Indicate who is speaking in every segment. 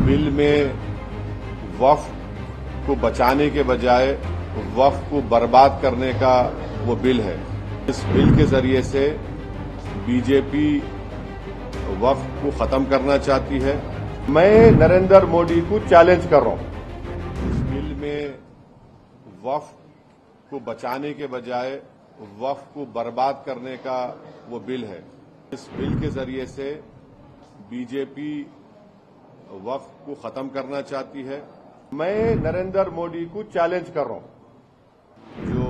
Speaker 1: Bill में वक्फ को बचाने के बजाय वक्फ को बर्बाद करने का वो बिल है। इस बिल के जरिए से बीजेपी वक्फ को खत्म करना चाहती है। मैं नरेंद्र मोदी को चैलेंज कर रहा हूं। इस बिल में वक्फ को बचाने के बजाय वक्फ को बर्बाद करने का वो बिल है। इस बिल के जरिए से बीजेपी वक्फ को खत्म करना चाहती है। मैं नरेंद्र मोदी को चैलेंज कर रहा हूं। जो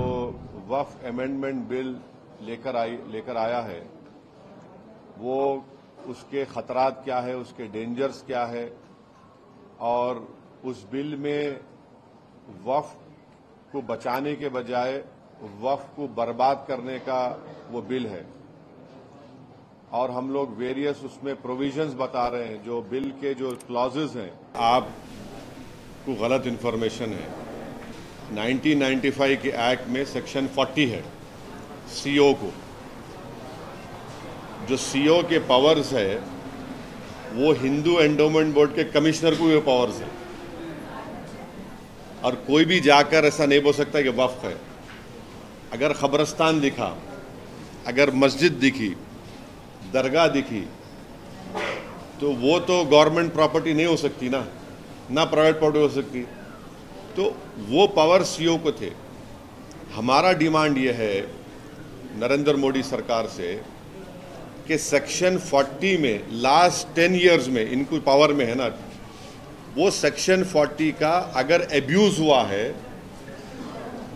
Speaker 1: वक्फ अमेंडमेंट बिल लेकर आया है, वो उसके खतरात क्या है, उसके डेंजर्स क्या है, और उस बिल में वक्फ को बचाने के बजाय वक्फ को बर्बाद करने का वो बिल है। और हम लोग वेरियस उसमें प्रोविजंस बता रहे हैं। जो बिल के जो क्लॉजेज हैं, आपको गलत इन्फॉर्मेशन है। 1995 के एक्ट में सेक्शन 40 है सीओ को। जो सीओ के पावर्स है वो हिंदू एंडोमेंट बोर्ड के कमिश्नर को भी पावर्स है, और कोई भी जाकर ऐसा नहीं बोल सकता कि वक्फ है। अगर खबरस्तान दिखा, अगर मस्जिद दिखी, दरगाह दिखी, तो वो तो गवर्नमेंट प्रॉपर्टी नहीं हो सकती ना प्राइवेट प्रॉपर्टी हो सकती। तो वो पावर सीओ को थे। हमारा डिमांड ये है नरेंद्र मोदी सरकार से कि सेक्शन 40 में लास्ट 10 इयर्स में इनको पावर में है ना, वो सेक्शन 40 का अगर एब्यूज हुआ है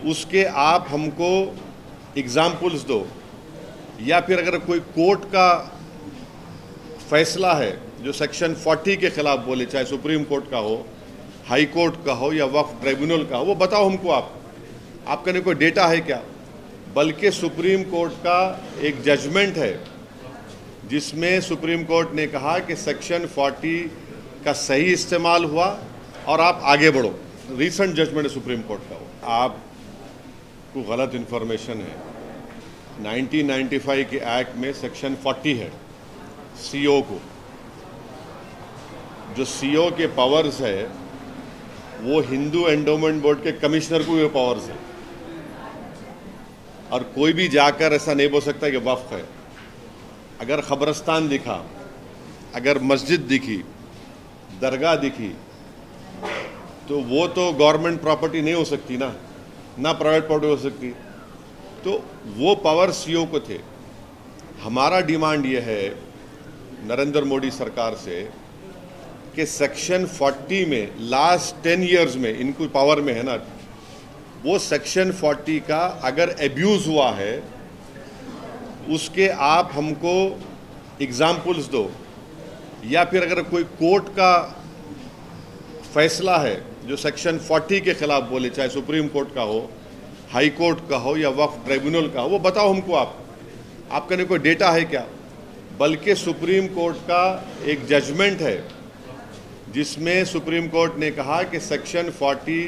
Speaker 1: उसके आप हमको एग्जाम्पल्स दो, या फिर अगर कोई कोर्ट का फैसला है जो सेक्शन 40 के खिलाफ बोले, चाहे सुप्रीम कोर्ट का हो, हाई कोर्ट का हो या वक्फ ट्रिब्यूनल का हो, वो बताओ हमको। आपका नहीं कोई डेटा है क्या? बल्कि सुप्रीम कोर्ट का एक जजमेंट है जिसमें सुप्रीम कोर्ट ने कहा कि सेक्शन 40 का सही इस्तेमाल हुआ और आप आगे बढ़ो। रीसेंट जजमेंट है सुप्रीम कोर्ट का। आपको गलत इन्फॉर्मेशन है। 1995 के एक्ट में सेक्शन 40 है सीओ को। जो सीओ के पावर्स है वो हिंदू एंडोमेंट बोर्ड के कमिश्नर को भी पावर्स है, और कोई भी जाकर ऐसा नहीं बोल सकता कि वक्फ है। अगर खबरस्तान दिखा, अगर मस्जिद दिखी, दरगाह दिखी, तो वो तो गवर्नमेंट प्रॉपर्टी नहीं हो सकती ना प्राइवेट प्रॉपर्टी हो सकती। तो वो पावर सीओ को थे। हमारा डिमांड ये है नरेंद्र मोदी सरकार से कि सेक्शन 40 में लास्ट 10 इयर्स में इनको पावर में है ना, वो सेक्शन 40 का अगर एब्यूज हुआ है उसके आप हमको एग्जाम्पल्स दो, या फिर अगर कोई कोर्ट का फैसला है जो सेक्शन 40 के खिलाफ बोले, चाहे सुप्रीम कोर्ट का हो, हाई कोर्ट का हो या वक्फ ट्रिब्यूनल का हो, वो बताओ हमको। आपका नहीं कोई डेटा है क्या? बल्कि सुप्रीम कोर्ट का एक जजमेंट है जिसमें सुप्रीम कोर्ट ने कहा कि सेक्शन 40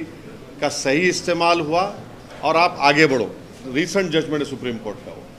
Speaker 1: का सही इस्तेमाल हुआ और आप आगे बढ़ो। रीसेंट जजमेंट है सुप्रीम कोर्ट का।